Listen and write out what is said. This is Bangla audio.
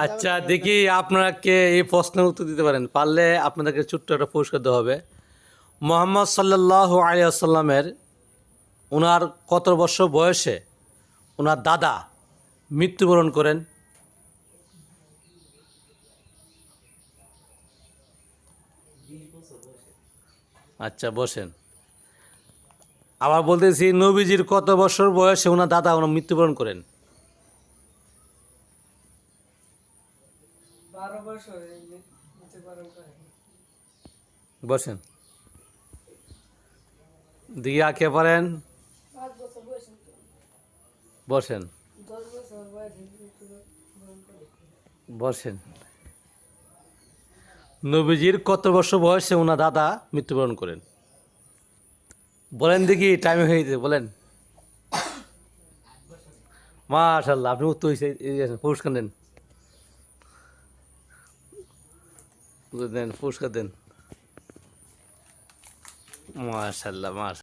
আচ্ছা দেখি আপনারা কে এই প্রশ্নের উত্তর দিতে পারেন, পারলে আপনাদেরকে ছোট্ট একটা পুরস্কার দেওয়া হবে। মুহাম্মদ সাল্লাল্লাহু আলাইহি ওয়াসাল্লামের ওনার কত বছর বয়সে ওনার দাদা মৃত্যুবরণ করেন? আচ্ছা বসেন। আবার বলতেছি, নবীজির কত বছর বয়সে ওনার দাদা ওনার মৃত্যুবরণ করেন? 12 বছর মৃত্যুবরণ করে। বসেন, দিকে আঁকে পারেন। 5 বছর বয়সে বসেন 10 বছর বয়সে মৃত্যুবরণ করে। বসেন। নবীজির কত বছর বয়সে ওনার দাদা মৃত্যুবরণ করেন? বলেন দেখি, টাইম হয়ে গেছে, বলেন। মাশাআল্লাহ, আপনি উত্তর পুরস্কার দেন, দেন পুরস্কার দেন। মাশাআল্লাহ মাশাআল্লাহ।